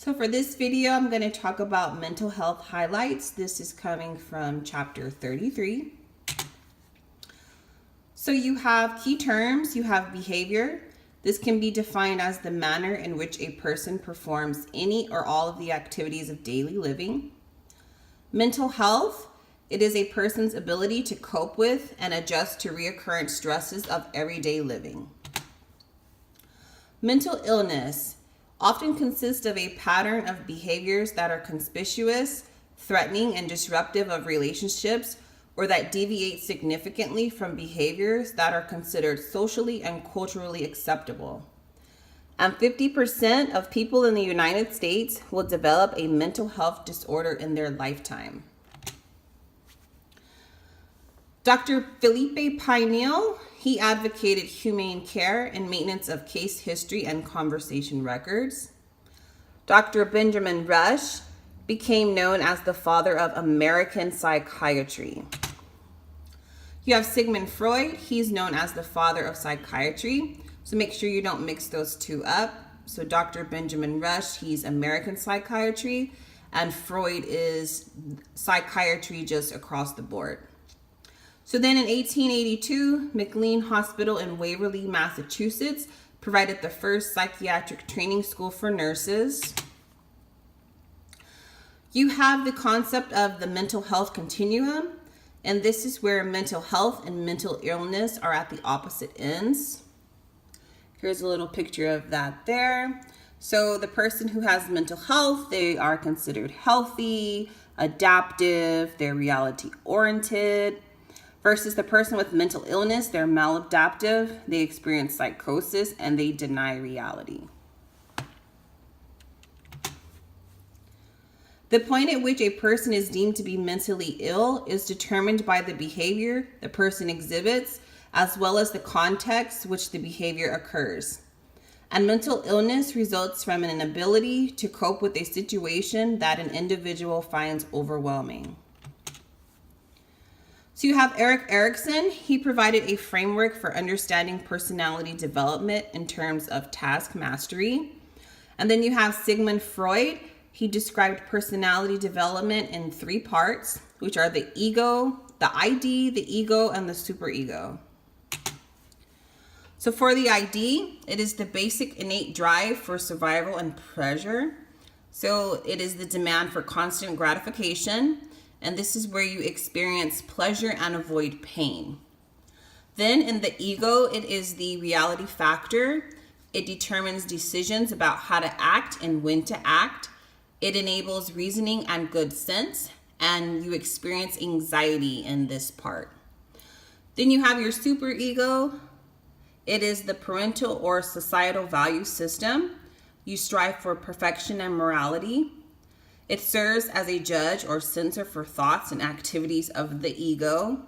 So for this video, I'm going to talk about mental health highlights. This is coming from chapter 33. So you have key terms, you have behavior. This can be defined as the manner in which a person performs any or all of the activities of daily living. Mental health, it is a person's ability to cope with and adjust to recurrent stresses of everyday living. Mental illness often consists of a pattern of behaviors that are conspicuous, threatening, and disruptive of relationships, or that deviate significantly from behaviors that are considered socially and culturally acceptable. And 50% of people in the United States will develop a mental health disorder in their lifetime. Dr. Felipe Pineal, he advocated humane care and maintenance of case history and conversation records. Dr. Benjamin Rush became known as the father of American psychiatry. You have Sigmund Freud, he's known as the father of psychiatry. So make sure you don't mix those two up. So Dr. Benjamin Rush, he's American psychiatry, and Freud is psychiatry just across the board. So then in 1882, McLean Hospital in Waverly, Massachusetts, provided the first psychiatric training school for nurses. You have the concept of the mental health continuum, and this is where mental health and mental illness are at the opposite ends. Here's a little picture of that there. So the person who has mental health, they are considered healthy, adaptive, they're reality oriented. Versus the person with mental illness, they're maladaptive, they experience psychosis, and they deny reality. The point at which a person is deemed to be mentally ill is determined by the behavior the person exhibits, as well as the context which the behavior occurs. And mental illness results from an inability to cope with a situation that an individual finds overwhelming. So you have Erik Erikson. He provided a framework for understanding personality development in terms of task mastery. And then you have Sigmund Freud. He described personality development in 3 parts, which are the ego, the ID, the ego, and the superego. So for the ID, it is the basic innate drive for survival and pleasure. So it is the demand for constant gratification. And this is where you experience pleasure and avoid pain. Then in the ego, it is the reality factor. It determines decisions about how to act and when to act. It enables reasoning and good sense, and you experience anxiety in this part. Then you have your superego. It is the parental or societal value system. You strive for perfection and morality. It serves as a judge or censor for thoughts and activities of the ego.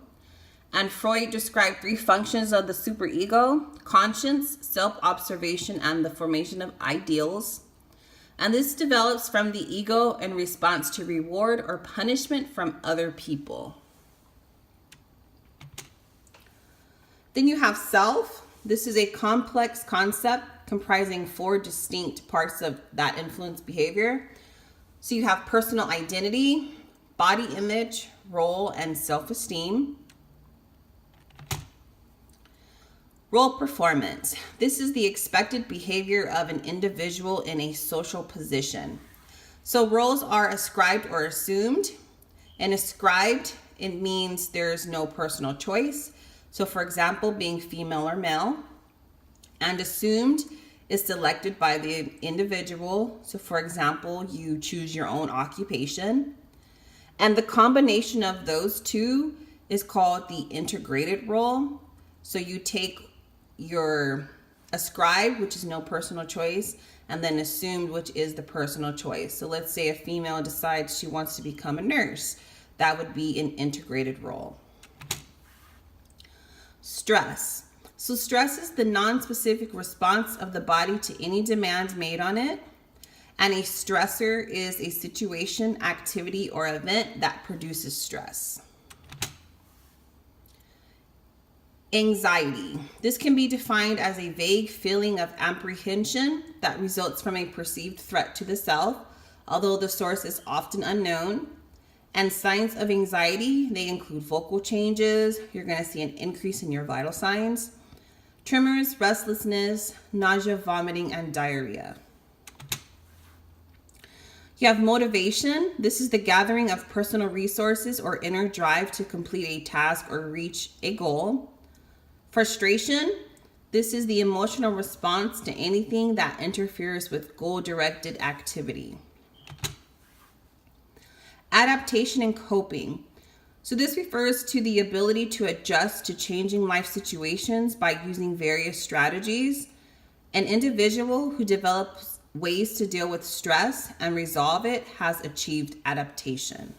And Freud described 3 functions of the superego: conscience, self-observation, and the formation of ideals. And this develops from the ego in response to reward or punishment from other people. Then you have self. This is a complex concept comprising 4 distinct parts of that influence behavior. So you have personal identity, body image, role, and self-esteem. Role performance. This is the expected behavior of an individual in a social position. So roles are ascribed or assumed. And ascribed, it means there's no personal choice. So for example, being female or male. And assumed is selected by the individual. So for example, you choose your own occupation. And the combination of those 2 is called the integrated role. So you take your ascribed, which is no personal choice, and then assumed, which is the personal choice. So let's say a female decides she wants to become a nurse. That would be an integrated role. Stress. So stress is the non-specific response of the body to any demand made on it. And a stressor is a situation, activity, or event that produces stress. Anxiety. This can be defined as a vague feeling of apprehension that results from a perceived threat to the self, although the source is often unknown. And signs of anxiety, they include vocal changes. You're going to see an increase in your vital signs, tremors, restlessness, nausea, vomiting, and diarrhea. You have motivation. This is the gathering of personal resources or inner drive to complete a task or reach a goal. Frustration. This is the emotional response to anything that interferes with goal-directed activity. Adaptation and coping. So this refers to the ability to adjust to changing life situations by using various strategies. An individual who develops ways to deal with stress and resolve it has achieved adaptation.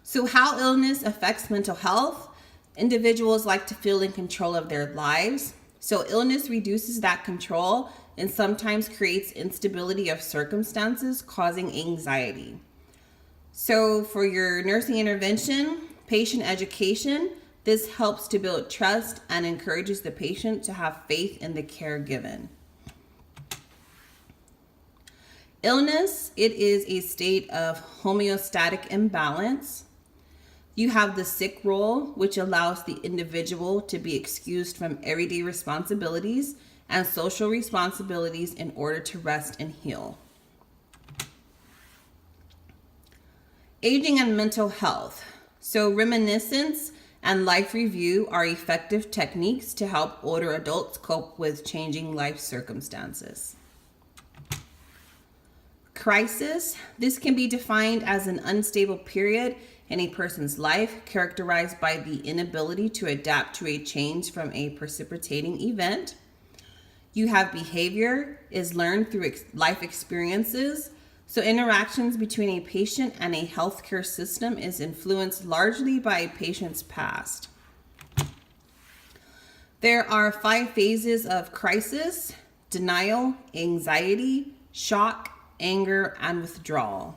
So how illness affects mental health. Individuals like to feel in control of their lives. So illness reduces that control and sometimes creates instability of circumstances, causing anxiety. So for your nursing intervention, patient education, this helps to build trust and encourages the patient to have faith in the care given. Illness, it is a state of homeostatic imbalance. You have the sick role, which allows the individual to be excused from everyday responsibilities and social responsibilities in order to rest and heal. Aging and mental health. So reminiscence and life review are effective techniques to help older adults cope with changing life circumstances. Crisis. This can be defined as an unstable period in a person's life characterized by the inability to adapt to a change from a precipitating event. You have behavior is learned through life experiences. So interactions between a patient and a healthcare system is influenced largely by a patient's past. There are 5 phases of crisis: denial, anxiety, shock, anger, and withdrawal.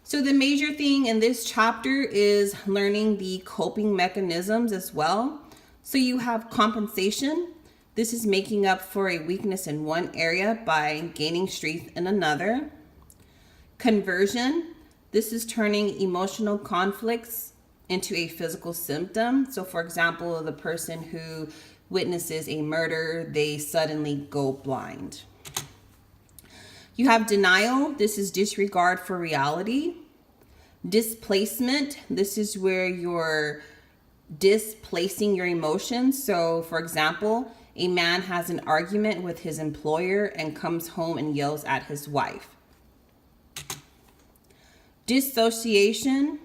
So the major thing in this chapter is learning the coping mechanisms as well. So you have compensation. This is making up for a weakness in one area by gaining strength in another. Conversion. This is turning emotional conflicts into a physical symptom. So for example, the person who witnesses a murder, they suddenly go blind. You have denial. This is disregard for reality. Displacement. This is where you're displacing your emotions. So for example, a man has an argument with his employer and comes home and yells at his wife. Dissociation.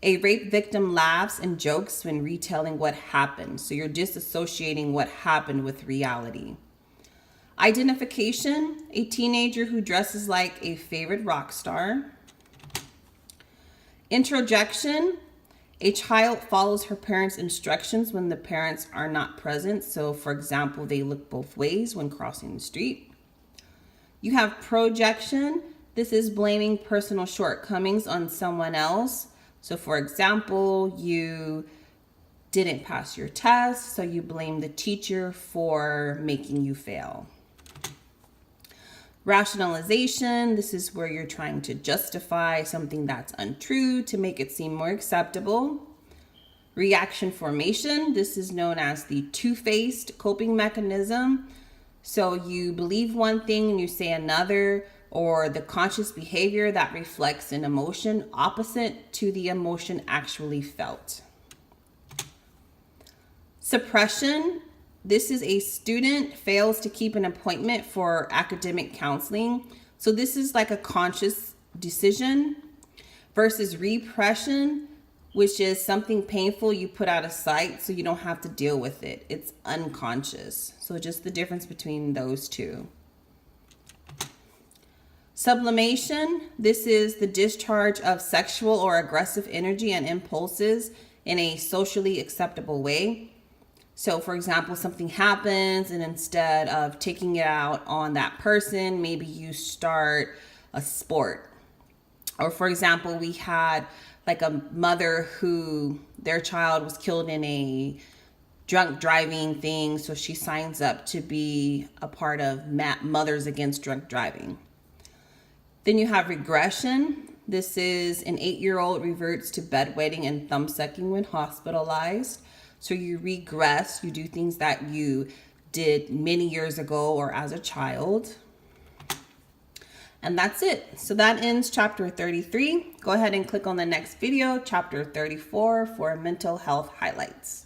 A rape victim laughs and jokes when retelling what happened. So you're disassociating what happened with reality. Identification. A teenager who dresses like a favorite rock star. Introjection. A child follows her parents' instructions when the parents are not present. So for example, they look both ways when crossing the street. You have projection. This is blaming personal shortcomings on someone else. So for example, you didn't pass your test, so you blame the teacher for making you fail. Rationalization. This is where you're trying to justify something that's untrue to make it seem more acceptable. Reaction formation. This is known as the two-faced coping mechanism. So you believe one thing and you say another, or the conscious behavior that reflects an emotion opposite to the emotion actually felt. Suppression. This is a student fails to keep an appointment for academic counseling. So this is like a conscious decision versus repression, which is something painful you put out of sight so you don't have to deal with it. It's unconscious. So just the difference between those two. Sublimation. This is the discharge of sexual or aggressive energy and impulses in a socially acceptable way. So for example, something happens and instead of taking it out on that person, maybe you start a sport. Or for example, we had like a mother who their child was killed in a drunk driving thing, so she signs up to be a part of Mothers Against Drunk Driving. Then you have regression. This is an 8-year-old reverts to bedwetting and thumb sucking when hospitalized. So you regress, you do things that you did many years ago or as a child. And that's it. So that ends chapter 33. Go ahead and click on the next video, chapter 34, for mental health highlights.